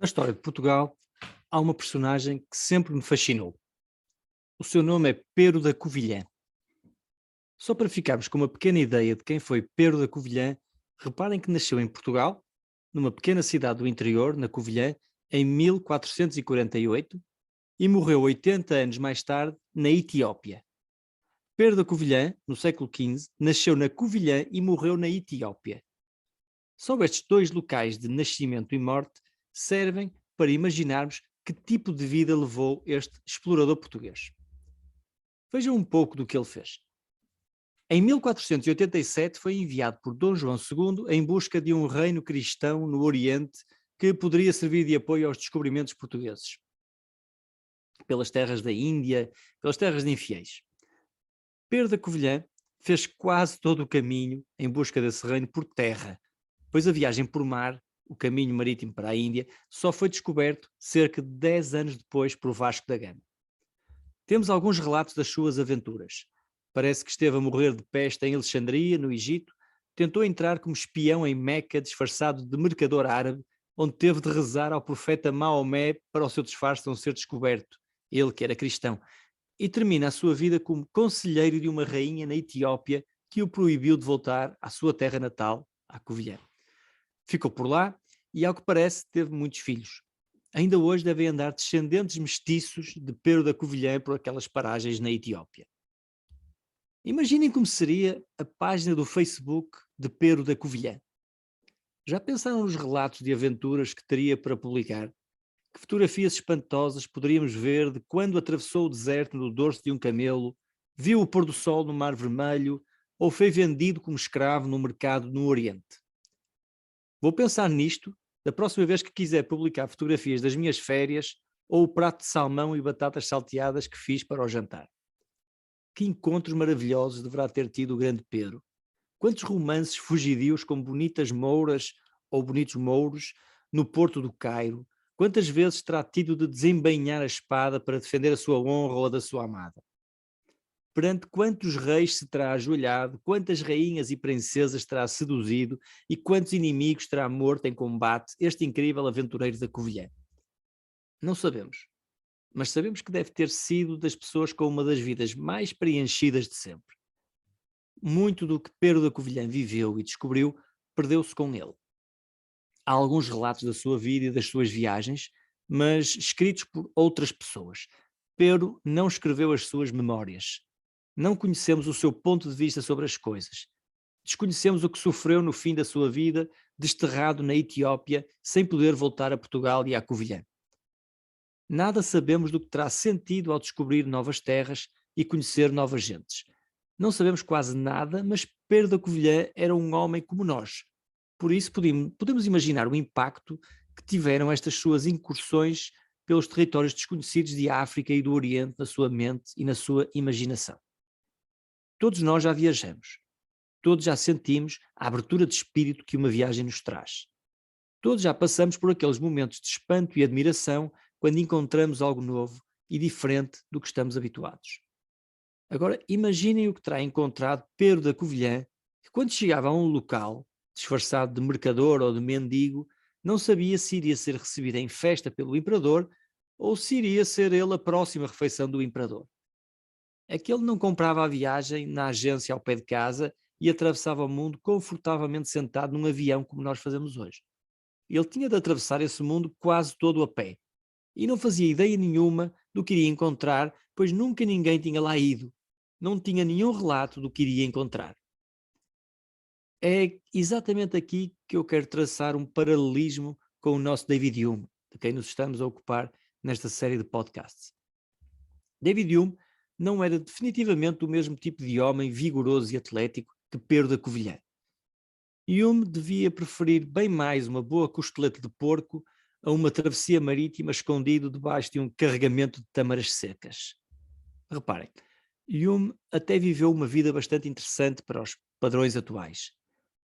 Na história de Portugal, há uma personagem que sempre me fascinou. O seu nome é Pero da Covilhã. Só para ficarmos com uma pequena ideia de quem foi Pero da Covilhã, reparem que nasceu em Portugal, numa pequena cidade do interior, na Covilhã, em 1448 e morreu 80 anos mais tarde na Etiópia. Pero da Covilhã, no século XV, nasceu na Covilhã e morreu na Etiópia. Só estes dois locais de nascimento e morte servem para imaginarmos que tipo de vida levou este explorador português. Vejam um pouco do que ele fez. Em 1487 foi enviado por Dom João II em busca de um reino cristão no Oriente que poderia servir de apoio aos descobrimentos portugueses, pelas terras da Índia, pelas terras de infiéis. Pedro da Covilhã fez quase todo o caminho em busca desse reino por terra, pois a viagem por mar, o caminho marítimo para a Índia, só foi descoberto cerca de 10 anos depois por Vasco da Gama. Temos alguns relatos das suas aventuras. Parece que esteve a morrer de peste em Alexandria, no Egito, tentou entrar como espião em Meca disfarçado de mercador árabe, onde teve de rezar ao profeta Maomé para o seu disfarce não ser descoberto, ele que era cristão, e termina a sua vida como conselheiro de uma rainha na Etiópia que o proibiu de voltar à sua terra natal, à Covilhã. Ficou por lá e, ao que parece, teve muitos filhos. Ainda hoje devem andar descendentes mestiços de Pero da Covilhã por aquelas paragens na Etiópia. Imaginem como seria a página do Facebook de Pero da Covilhã. Já pensaram nos relatos de aventuras que teria para publicar? Que fotografias espantosas poderíamos ver de quando atravessou o deserto no dorso de um camelo, viu o pôr do sol no Mar Vermelho ou foi vendido como escravo no mercado no Oriente? Vou pensar nisto da próxima vez que quiser publicar fotografias das minhas férias ou o prato de salmão e batatas salteadas que fiz para o jantar. Que encontros maravilhosos deverá ter tido o grande Pedro. Quantos romances fugidios com bonitas mouras ou bonitos mouros no porto do Cairo. Quantas vezes terá tido de desembainhar a espada para defender a sua honra ou a da sua amada? Perante quantos reis se terá ajoelhado, quantas rainhas e princesas terá seduzido e quantos inimigos terá morto em combate este incrível aventureiro da Covilhã? Não sabemos, mas sabemos que deve ter sido das pessoas com uma das vidas mais preenchidas de sempre. Muito do que Pedro da Covilhã viveu e descobriu perdeu-se com ele. Há alguns relatos da sua vida e das suas viagens, mas escritos por outras pessoas. Pedro não escreveu as suas memórias. Não conhecemos o seu ponto de vista sobre as coisas. Desconhecemos o que sofreu no fim da sua vida, desterrado na Etiópia, sem poder voltar a Portugal e à Covilhã. Nada sabemos do que terá sentido ao descobrir novas terras e conhecer novas gentes. Não sabemos quase nada, mas Pedro da Covilhã era um homem como nós. Por isso podemos imaginar o impacto que tiveram estas suas incursões pelos territórios desconhecidos de África e do Oriente na sua mente e na sua imaginação. Todos nós já viajamos. Todos já sentimos a abertura de espírito que uma viagem nos traz. Todos já passamos por aqueles momentos de espanto e admiração quando encontramos algo novo e diferente do que estamos habituados. Agora imaginem o que terá encontrado Pedro da Covilhã, que quando chegava a um local, disfarçado de mercador ou de mendigo, não sabia se iria ser recebido em festa pelo imperador ou se iria ser ele a próxima refeição do imperador. É que ele não comprava a viagem na agência ao pé de casa e atravessava o mundo confortavelmente sentado num avião como nós fazemos hoje. Ele tinha de atravessar esse mundo quase todo a pé e não fazia ideia nenhuma do que iria encontrar, pois nunca ninguém tinha lá ido. Não tinha nenhum relato do que iria encontrar. É exatamente aqui que eu quero traçar um paralelismo com o nosso David Hume, de quem nos estamos a ocupar nesta série de podcasts. David Hume não era definitivamente o mesmo tipo de homem vigoroso e atlético que Pedro da Covilhã. Hume devia preferir bem mais uma boa costeleta de porco a uma travessia marítima escondido debaixo de um carregamento de tâmaras secas. Reparem, Hume até viveu uma vida bastante interessante para os padrões atuais.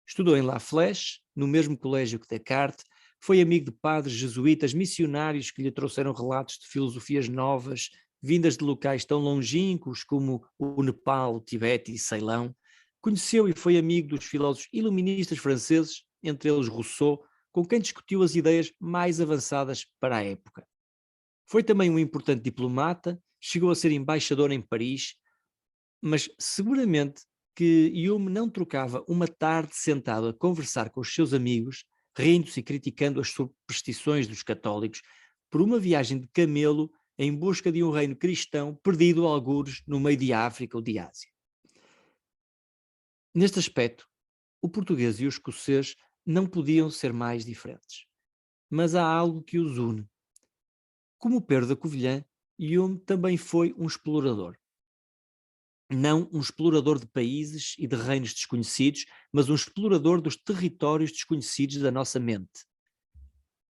Estudou em La Flèche, no mesmo colégio que Descartes, foi amigo de padres jesuítas missionários que lhe trouxeram relatos de filosofias novas, vindas de locais tão longínquos como o Nepal, o Tibete e Ceilão. Conheceu e foi amigo dos filósofos iluministas franceses, entre eles Rousseau, com quem discutiu as ideias mais avançadas para a época. Foi também um importante diplomata, chegou a ser embaixador em Paris, mas seguramente que Hume não trocava uma tarde sentado a conversar com os seus amigos, rindo-se e criticando as superstições dos católicos, por uma viagem de camelo em busca de um reino cristão perdido a algures no meio de África ou de Ásia. Neste aspecto, o português e o escocês não podiam ser mais diferentes. Mas há algo que os une. Como Pedro da Covilhã, Hume também foi um explorador. Não um explorador de países e de reinos desconhecidos, mas um explorador dos territórios desconhecidos da nossa mente.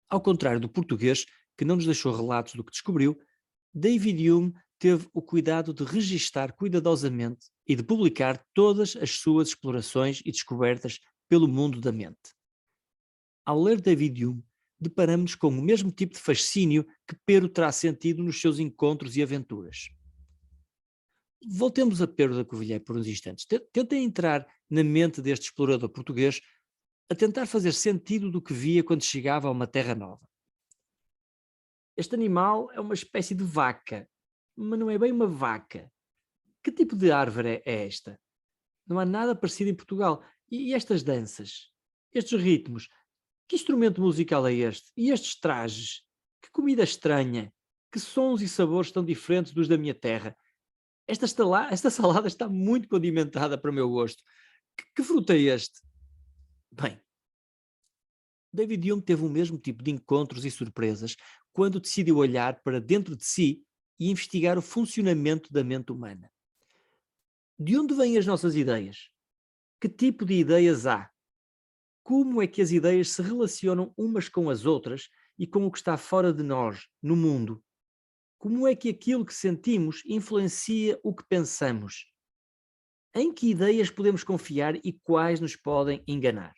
Ao contrário do português, que não nos deixou relatos do que descobriu, David Hume teve o cuidado de registar cuidadosamente e de publicar todas as suas explorações e descobertas pelo mundo da mente. Ao ler David Hume, deparamos-nos com o mesmo tipo de fascínio que Pero terá sentido nos seus encontros e aventuras. Voltemos a Pero da Covilhã por uns instantes. Tentem entrar na mente deste explorador português a tentar fazer sentido do que via quando chegava a uma terra nova. Este animal é uma espécie de vaca, mas não é bem uma vaca. Que tipo de árvore é esta? Não há nada parecido em Portugal. E estas danças? Estes ritmos? Que instrumento musical é este? E estes trajes? Que comida estranha? Que sons e sabores tão diferentes dos da minha terra? Esta salada está muito condimentada para o meu gosto. Que fruto é este? Bem, David Hume teve o mesmo tipo de encontros e surpresas quando decidiu olhar para dentro de si e investigar o funcionamento da mente humana. De onde vêm as nossas ideias? Que tipo de ideias há? Como é que as ideias se relacionam umas com as outras e com o que está fora de nós, no mundo? Como é que aquilo que sentimos influencia o que pensamos? Em que ideias podemos confiar e quais nos podem enganar?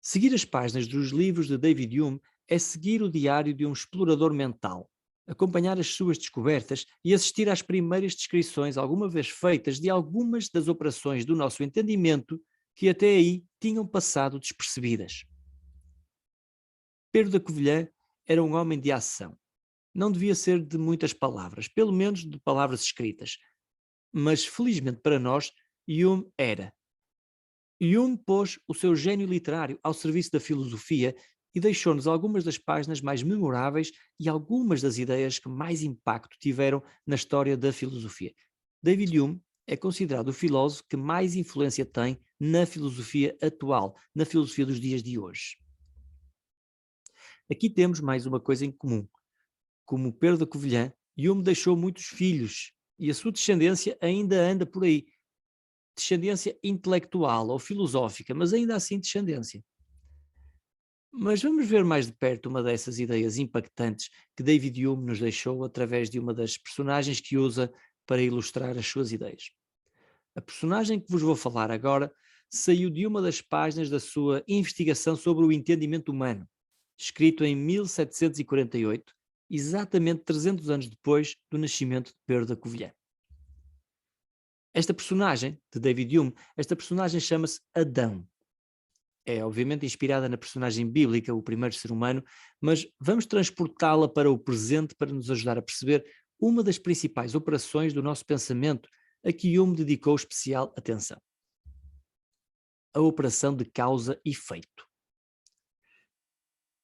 Seguir as páginas dos livros de David Hume é seguir o diário de um explorador mental, acompanhar as suas descobertas e assistir às primeiras descrições alguma vez feitas de algumas das operações do nosso entendimento que até aí tinham passado despercebidas. Pedro da Covilhã era um homem de ação. Não devia ser de muitas palavras, pelo menos de palavras escritas. Mas, felizmente para nós, Hume era. Hume pôs o seu gênio literário ao serviço da filosofia e deixou-nos algumas das páginas mais memoráveis e algumas das ideias que mais impacto tiveram na história da filosofia. David Hume é considerado o filósofo que mais influência tem na filosofia atual, na filosofia dos dias de hoje. Aqui temos mais uma coisa em comum. Como Pedro da Covilhã, Hume deixou muitos filhos e a sua descendência ainda anda por aí. Descendência intelectual ou filosófica, mas ainda assim descendência. Mas vamos ver mais de perto uma dessas ideias impactantes que David Hume nos deixou através de uma das personagens que usa para ilustrar as suas ideias. A personagem que vos vou falar agora saiu de uma das páginas da sua investigação sobre o entendimento humano, escrito em 1748, exatamente 300 anos depois do nascimento de Pedro da Covilhã. Esta personagem, de David Hume, esta personagem chama-se Adão. É obviamente inspirada na personagem bíblica, o primeiro ser humano, mas vamos transportá-la para o presente para nos ajudar a perceber uma das principais operações do nosso pensamento a que Hume dedicou especial atenção. A operação de causa e efeito.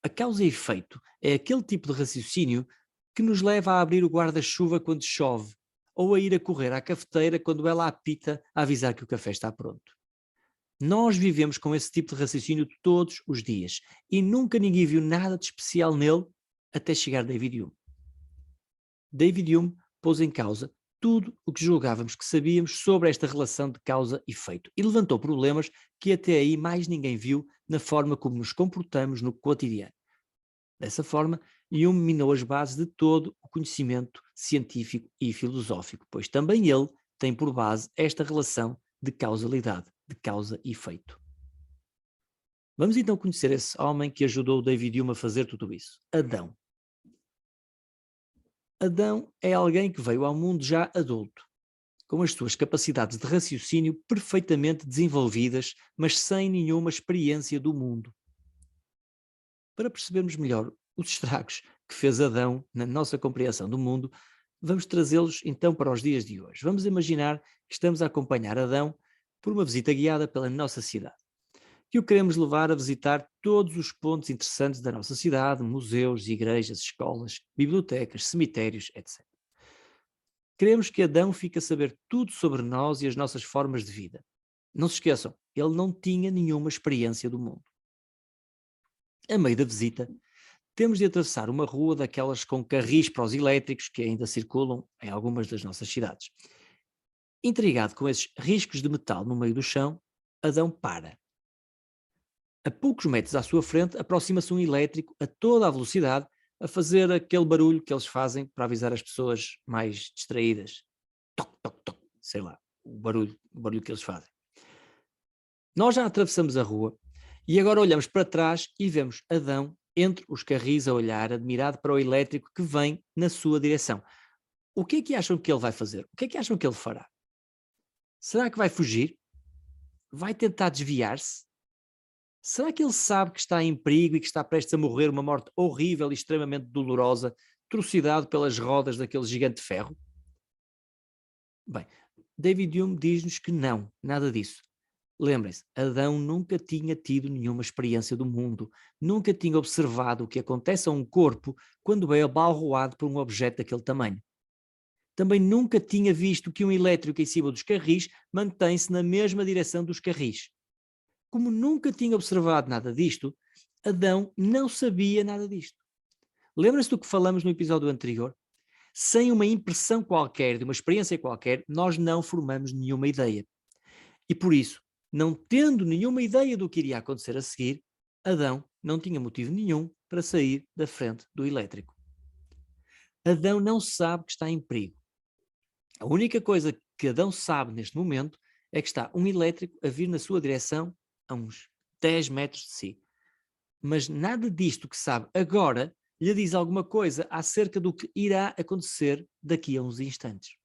A causa e efeito é aquele tipo de raciocínio que nos leva a abrir o guarda-chuva quando chove, ou a ir a correr à cafeteira quando ela apita a avisar que o café está pronto. Nós vivemos com esse tipo de raciocínio todos os dias e nunca ninguém viu nada de especial nele até chegar David Hume. David Hume pôs em causa tudo o que julgávamos que sabíamos sobre esta relação de causa e efeito e levantou problemas que até aí mais ninguém viu na forma como nos comportamos no cotidiano. Dessa forma, Hume minou as bases de todo o conhecimento científico e filosófico, pois também ele tem por base esta relação de causalidade, de causa e efeito. Vamos então conhecer esse homem que ajudou David Hume a fazer tudo isso, Adão. Adão é alguém que veio ao mundo já adulto. com as suas capacidades de raciocínio perfeitamente desenvolvidas, mas sem nenhuma experiência do mundo. Para percebermos melhor os estragos que fez Adão na nossa compreensão do mundo, vamos trazê-los então para os dias de hoje. Vamos imaginar que estamos a acompanhar Adão por uma visita guiada pela nossa cidade, que o queremos levar a visitar todos os pontos interessantes da nossa cidade, museus, igrejas, escolas, bibliotecas, cemitérios, etc. Queremos que Adão fique a saber tudo sobre nós e as nossas formas de vida. Não se esqueçam, ele não tinha nenhuma experiência do mundo. A meio da visita, temos de atravessar uma rua daquelas com carris para os elétricos que ainda circulam em algumas das nossas cidades. Intrigado com esses riscos de metal no meio do chão, Adão para. A poucos metros à sua frente, aproxima-se um elétrico a toda a velocidade, a fazer aquele barulho que eles fazem para avisar as pessoas mais distraídas. Toc, toc, toc, sei lá, o barulho que eles fazem. Nós já atravessamos a rua e agora olhamos para trás e vemos Adão entre os carris a olhar, admirado para o elétrico que vem na sua direção. O que é que acham que ele vai fazer? O que é que acham que ele fará? Será que vai fugir? Vai tentar desviar-se? Será que ele sabe que está em perigo e que está prestes a morrer uma morte horrível e extremamente dolorosa, trucidado pelas rodas daquele gigante de ferro? Bem, David Hume diz-nos que não, nada disso. Lembrem-se, Adão nunca tinha tido nenhuma experiência do mundo, nunca tinha observado o que acontece a um corpo quando é abalroado por um objeto daquele tamanho. Também nunca tinha visto que um elétrico em cima dos carris mantém-se na mesma direção dos carris. Como nunca tinha observado nada disto, Adão não sabia nada disto. Lembra-se do que falamos no episódio anterior? Sem uma impressão qualquer, de uma experiência qualquer, nós não formamos nenhuma ideia. E por isso, não tendo nenhuma ideia do que iria acontecer a seguir, Adão não tinha motivo nenhum para sair da frente do elétrico. Adão não sabe que está em perigo. A única coisa que Adão sabe neste momento é que está um elétrico a vir na sua direção a uns 10 metros de si. Mas nada disto que sabe agora lhe diz alguma coisa acerca do que irá acontecer daqui a uns instantes.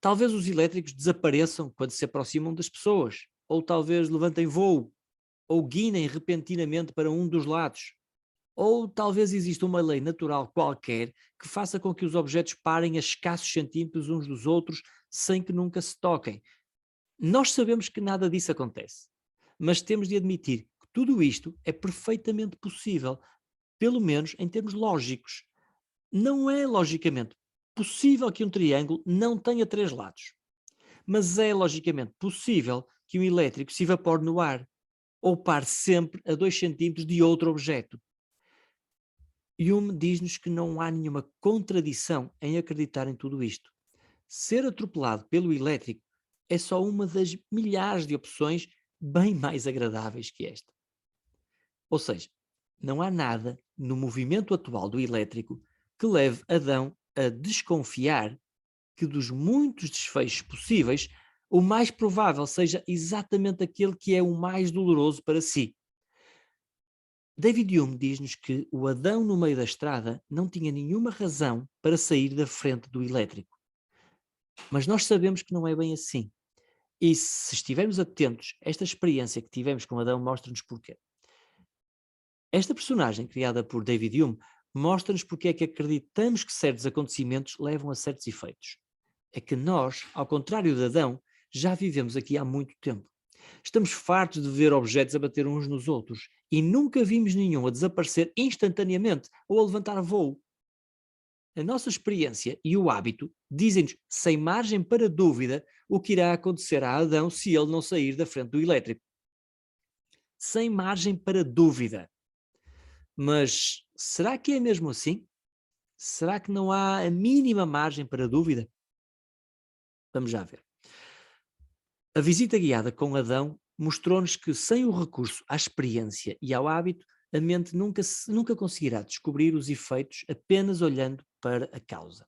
Talvez os elétricos desapareçam quando se aproximam das pessoas, ou talvez levantem voo, ou guinem repentinamente para um dos lados. Ou talvez exista uma lei natural qualquer que faça com que os objetos parem a escassos centímetros uns dos outros sem que nunca se toquem. Nós sabemos que nada disso acontece, mas temos de admitir que tudo isto é perfeitamente possível, pelo menos em termos lógicos. Não é logicamente possível que um triângulo não tenha 3 lados, mas é logicamente possível que um elétrico se evapore no ar, ou pare sempre a 2 centímetros de outro objeto. Hume diz-nos que não há nenhuma contradição em acreditar em tudo isto. Ser atropelado pelo elétrico é só uma das milhares de opções bem mais agradáveis que esta. Ou seja, não há nada no movimento atual do elétrico que leve Adão a desconfiar que dos muitos desfechos possíveis, o mais provável seja exatamente aquele que é o mais doloroso para si. David Hume diz-nos que o Adão no meio da estrada não tinha nenhuma razão para sair da frente do elétrico. Mas nós sabemos que não é bem assim. E se estivermos atentos, esta experiência que tivemos com Adão mostra-nos porquê. Esta personagem, criada por David Hume, mostra-nos porque é que acreditamos que certos acontecimentos levam a certos efeitos. É que nós, ao contrário de Adão, já vivemos aqui há muito tempo. Estamos fartos de ver objetos a bater uns nos outros e nunca vimos nenhum a desaparecer instantaneamente ou a levantar voo. A nossa experiência e o hábito dizem-nos, sem margem para dúvida, o que irá acontecer a Adão se ele não sair da frente do elétrico. Sem margem para dúvida. Mas será que é mesmo assim? Será que não há a mínima margem para dúvida? Vamos já ver. A visita guiada com Adão mostrou-nos que, sem o recurso à experiência e ao hábito, a mente nunca conseguirá descobrir os efeitos apenas olhando para a causa.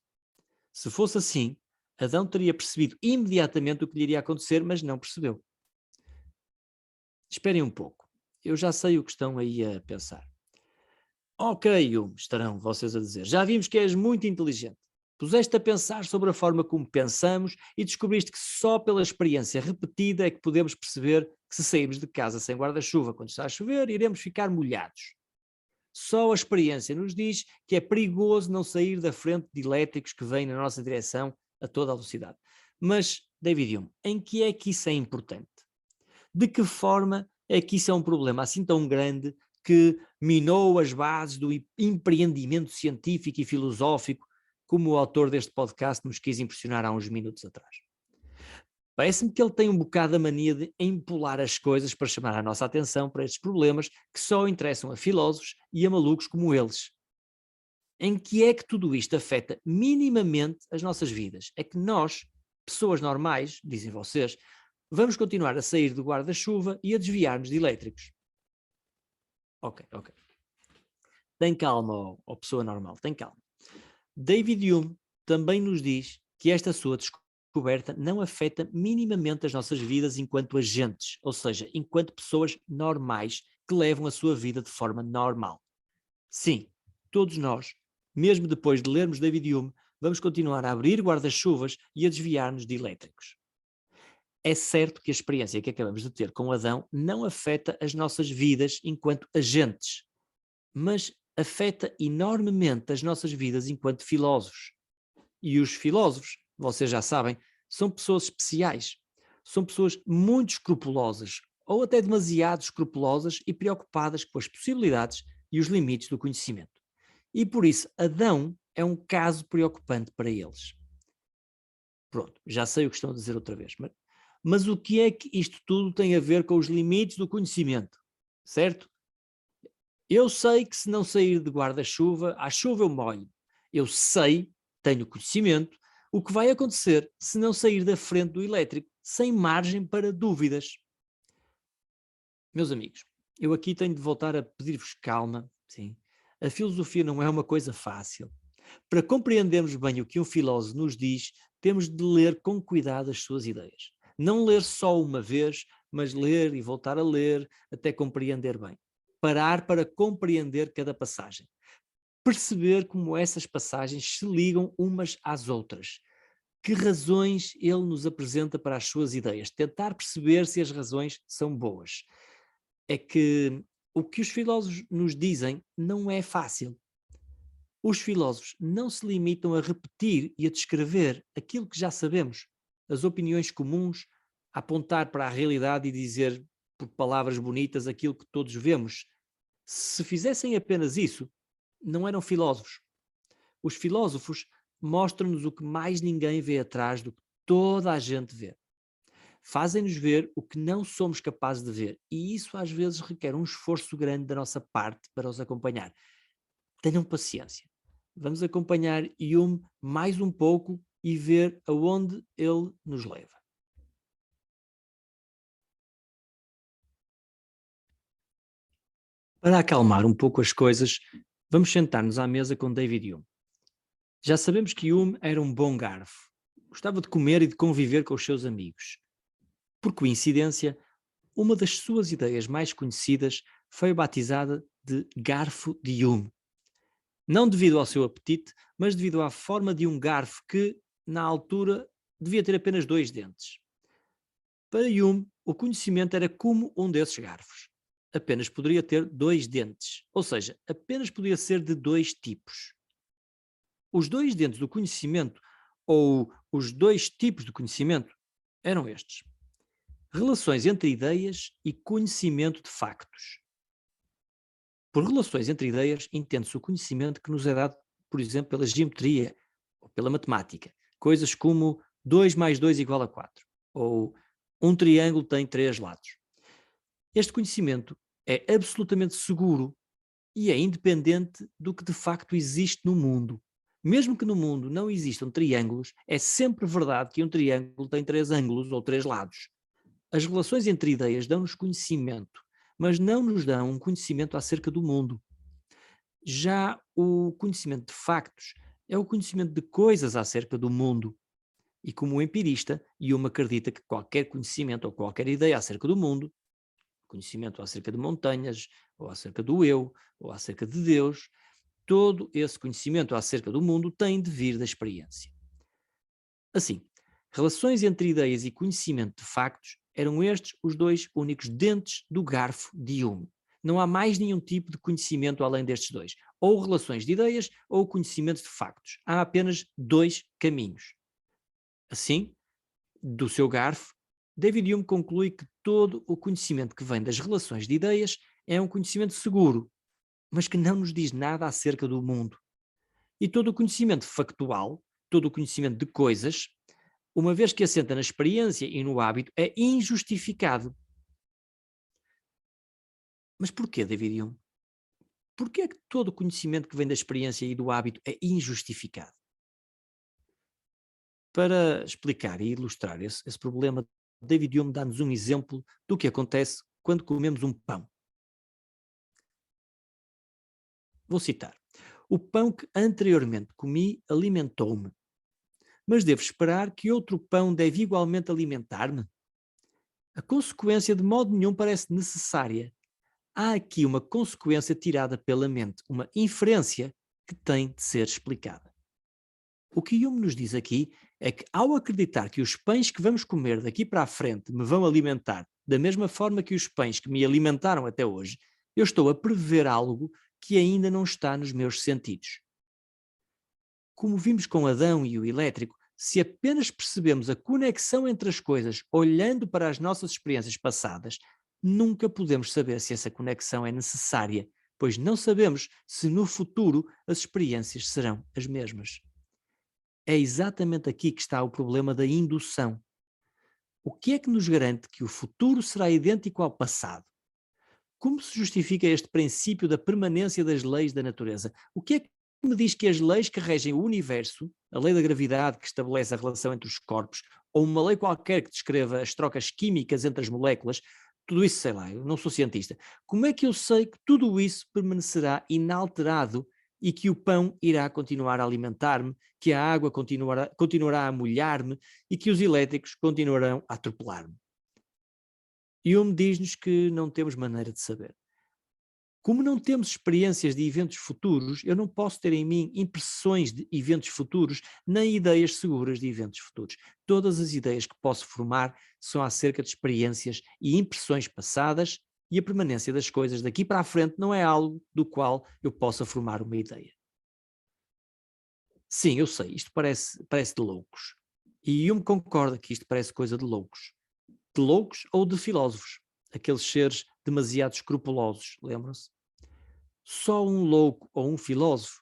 Se fosse assim, Adão teria percebido imediatamente o que lhe iria acontecer, mas não percebeu. Esperem um pouco. Eu já sei o que estão aí a pensar. Ok, Hume, estarão vocês a dizer. Já vimos que és muito inteligente. Puseste a pensar sobre a forma como pensamos e descobriste que só pela experiência repetida é que podemos perceber que se sairmos de casa sem guarda-chuva quando está a chover, iremos ficar molhados. Só a experiência nos diz que é perigoso não sair da frente de elétricos que vêm na nossa direção a toda a velocidade. Mas, David Hume, em que é que isso é importante? De que forma é que isso é um problema assim tão grande que minou as bases do empreendimento científico e filosófico, como o autor deste podcast nos quis impressionar há uns minutos atrás? Parece-me que ele tem um bocado a mania de empolar as coisas para chamar a nossa atenção para estes problemas que só interessam a filósofos e a malucos como eles. Em que é que tudo isto afeta minimamente as nossas vidas? É que nós, pessoas normais, dizem vocês, vamos continuar a sair do guarda-chuva e a desviar-nos de elétricos. Ok. Tem calma, ó pessoa normal, tem calma. David Hume também nos diz que esta sua descoberta não afeta minimamente as nossas vidas enquanto agentes, ou seja, enquanto pessoas normais que levam a sua vida de forma normal. Sim, todos nós, mesmo depois de lermos David Hume, vamos continuar a abrir guarda-chuvas e a desviar-nos de elétricos. É certo que a experiência que acabamos de ter com Adão não afeta as nossas vidas enquanto agentes, mas afeta enormemente as nossas vidas enquanto filósofos. E os filósofos, vocês já sabem, são pessoas especiais. São pessoas muito escrupulosas, ou até demasiado escrupulosas e preocupadas com as possibilidades e os limites do conhecimento. E por isso, Adão é um caso preocupante para eles. Pronto, já sei o que estão a dizer outra vez. Mas o que é que isto tudo tem a ver com os limites do conhecimento? Certo? Eu sei que se não sair de guarda-chuva, à chuva eu molho. Eu sei, tenho conhecimento, o que vai acontecer se não sair da frente do elétrico, sem margem para dúvidas. Meus amigos, eu aqui tenho de voltar a pedir-vos calma, sim. A filosofia não é uma coisa fácil. Para compreendermos bem o que um filósofo nos diz, temos de ler com cuidado as suas ideias. Não ler só uma vez, mas ler e voltar a ler até compreender bem. Parar para compreender cada passagem. Perceber como essas passagens se ligam umas às outras. Que razões ele nos apresenta para as suas ideias. Tentar perceber se as razões são boas. É que o que os filósofos nos dizem não é fácil. Os filósofos não se limitam a repetir e a descrever aquilo que já sabemos, as opiniões comuns, a apontar para a realidade e dizer por palavras bonitas aquilo que todos vemos. Se fizessem apenas isso, não eram filósofos. Os filósofos mostram-nos o que mais ninguém vê atrás do que toda a gente vê. Fazem-nos ver o que não somos capazes de ver, e isso às vezes requer um esforço grande da nossa parte para os acompanhar. Tenham paciência. Vamos acompanhar Hume mais um pouco e ver aonde ele nos leva. Para acalmar um pouco as coisas, vamos sentar-nos à mesa com David Hume. Já sabemos que Hume era um bom garfo. Gostava de comer e de conviver com os seus amigos. Por coincidência, uma das suas ideias mais conhecidas foi batizada de garfo de Hume. Não devido ao seu apetite, mas devido à forma de um garfo que, na altura, devia ter apenas 2 dentes. Para Hume, o conhecimento era como um desses garfos. Apenas poderia ter 2 dentes, ou seja, apenas podia ser de 2 tipos. Os 2 dentes do conhecimento, ou os 2 tipos de conhecimento, eram estes: relações entre ideias e conhecimento de factos. Por relações entre ideias, entende-se o conhecimento que nos é dado, por exemplo, pela geometria ou pela matemática. Coisas como 2 mais 2 igual a 4, ou um triângulo tem 3 lados. Este conhecimento é absolutamente seguro e é independente do que de facto existe no mundo. Mesmo que no mundo não existam triângulos, é sempre verdade que um triângulo tem 3 ângulos ou 3 lados. As relações entre ideias dão-nos conhecimento, mas não nos dão um conhecimento acerca do mundo. Já o conhecimento de factos é o conhecimento de coisas acerca do mundo. E como empirista, Hume acredita que qualquer conhecimento ou qualquer ideia acerca do mundo, conhecimento acerca de montanhas, ou acerca do eu, ou acerca de Deus, todo esse conhecimento acerca do mundo tem de vir da experiência. Assim, relações entre ideias e conhecimento de factos eram estes os dois únicos dentes do garfo de Hume. Não há mais nenhum tipo de conhecimento além destes dois. Ou relações de ideias ou conhecimento de factos. Há apenas dois caminhos. Assim, do seu garfo, David Hume conclui que todo o conhecimento que vem das relações de ideias é um conhecimento seguro, mas que não nos diz nada acerca do mundo. E todo o conhecimento factual, todo o conhecimento de coisas, uma vez que assenta na experiência e no hábito, é injustificado. Mas porquê, David Hume? Porquê é que todo o conhecimento que vem da experiência e do hábito é injustificado? Para explicar e ilustrar esse problema, David Hume dá-nos um exemplo do que acontece quando comemos um pão. Vou citar. O pão que anteriormente comi alimentou-me, mas devo esperar que outro pão deve igualmente alimentar-me? A consequência de modo nenhum parece necessária. Há aqui uma consequência tirada pela mente, uma inferência que tem de ser explicada. O que Hume nos diz aqui é que, ao acreditar que os pães que vamos comer daqui para a frente me vão alimentar da mesma forma que os pães que me alimentaram até hoje, eu estou a prever algo que ainda não está nos meus sentidos. Como vimos com Adão e o elétrico, se apenas percebemos a conexão entre as coisas olhando para as nossas experiências passadas, nunca podemos saber se essa conexão é necessária, pois não sabemos se no futuro as experiências serão as mesmas. É exatamente aqui que está o problema da indução. O que é que nos garante que o futuro será idêntico ao passado? Como se justifica este princípio da permanência das leis da natureza? O que é que me diz que as leis que regem o universo, a lei da gravidade que estabelece a relação entre os corpos, ou uma lei qualquer que descreva as trocas químicas entre as moléculas, tudo isso sei lá, eu não sou cientista. Como é que eu sei que tudo isso permanecerá inalterado e que o pão irá continuar a alimentar-me, que a água continuará a molhar-me e que os elétricos continuarão a atropelar-me? E Hume diz-nos que não temos maneira de saber. Como não temos experiências de eventos futuros, eu não posso ter em mim impressões de eventos futuros, nem ideias seguras de eventos futuros. Todas as ideias que posso formar são acerca de experiências e impressões passadas, e a permanência das coisas daqui para a frente não é algo do qual eu possa formar uma ideia. Sim, eu sei, isto parece de loucos. E eu me concordo que isto parece coisa de loucos. De loucos ou de filósofos. Aqueles seres demasiado escrupulosos, lembram-se? Só um louco ou um filósofo.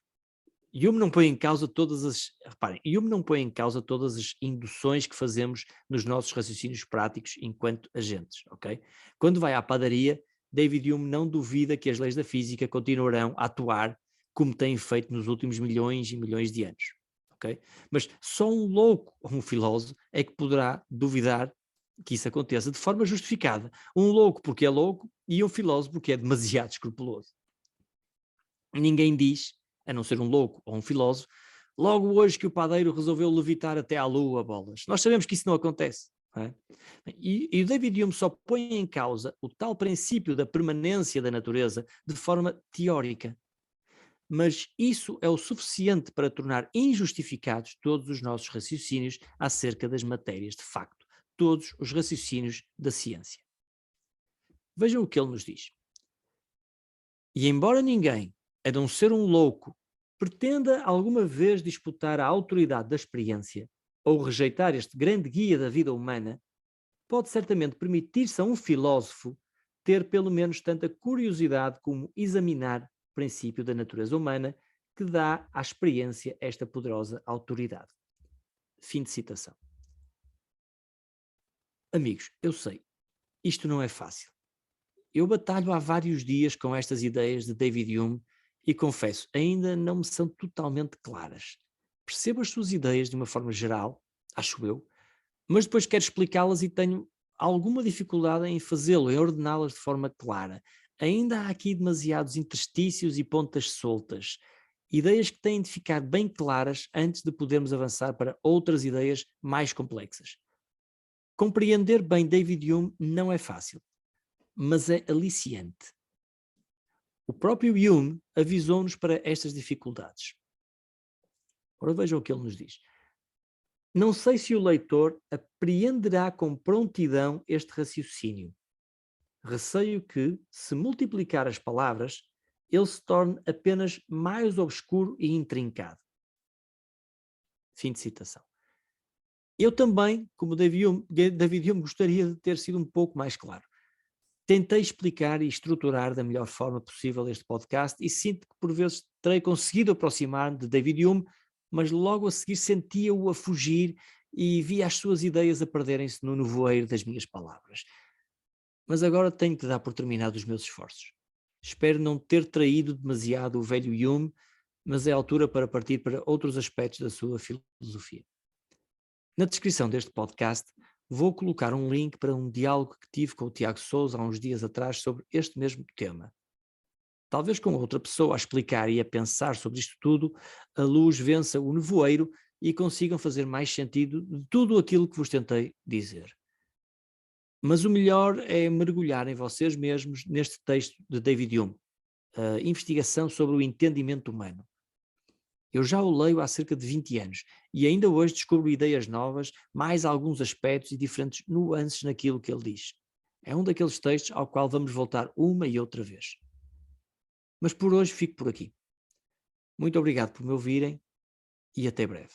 Hume não põe em causa todas as. Reparem, Hume não põe em causa todas as induções que fazemos nos nossos raciocínios práticos enquanto agentes, ok? Quando vai à padaria, David Hume não duvida que as leis da física continuarão a atuar como têm feito nos últimos milhões e milhões de anos, ok? Mas só um louco ou um filósofo é que poderá duvidar que isso aconteça de forma justificada. Um louco porque é louco e um filósofo porque é demasiado escrupuloso. Ninguém diz, a não ser um louco ou um filósofo, logo hoje que o padeiro resolveu levitar até à lua bolas. Nós sabemos que isso não acontece. Não é? E o David Hume só põe em causa o tal princípio da permanência da natureza de forma teórica. Mas isso é o suficiente para tornar injustificados todos os nossos raciocínios acerca das matérias de facto, todos os raciocínios da ciência. Vejam o que ele nos diz. E embora ninguém, a não ser um louco, pretenda alguma vez disputar a autoridade da experiência ou rejeitar este grande guia da vida humana, pode certamente permitir-se a um filósofo ter pelo menos tanta curiosidade como examinar o princípio da natureza humana que dá à experiência esta poderosa autoridade. Fim de citação. Amigos, eu sei, isto não é fácil. Eu batalho há vários dias com estas ideias de David Hume e confesso, ainda não me são totalmente claras. Percebo as suas ideias de uma forma geral, acho eu, mas depois quero explicá-las e tenho alguma dificuldade em fazê-lo, em ordená-las de forma clara. Ainda há aqui demasiados interstícios e pontas soltas. Ideias que têm de ficar bem claras antes de podermos avançar para outras ideias mais complexas. Compreender bem David Hume não é fácil, mas é aliciante. O próprio Hume avisou-nos para estas dificuldades. Ora, veja o que ele nos diz. Não sei se o leitor apreenderá com prontidão este raciocínio. Receio que, se multiplicar as palavras, ele se torne apenas mais obscuro e intrincado. Fim de citação. Eu também, como David Hume, gostaria de ter sido um pouco mais claro. Tentei explicar e estruturar da melhor forma possível este podcast e sinto que por vezes terei conseguido aproximar-me de David Hume, mas logo a seguir sentia-o a fugir e via as suas ideias a perderem-se no nevoeiro das minhas palavras. Mas agora tenho que dar por terminados os meus esforços. Espero não ter traído demasiado o velho Hume, mas é a altura para partir para outros aspectos da sua filosofia. Na descrição deste podcast vou colocar um link para um diálogo que tive com o Tiago Sousa há uns dias atrás sobre este mesmo tema. Talvez com outra pessoa a explicar e a pensar sobre isto tudo, a luz vença o nevoeiro e consigam fazer mais sentido de tudo aquilo que vos tentei dizer. Mas o melhor é mergulhar em vocês mesmos neste texto de David Hume, a investigação sobre o entendimento humano. Eu já o leio há cerca de 20 anos e ainda hoje descubro ideias novas, mais alguns aspectos e diferentes nuances naquilo que ele diz. É um daqueles textos ao qual vamos voltar uma e outra vez. Mas por hoje fico por aqui. Muito obrigado por me ouvirem e até breve.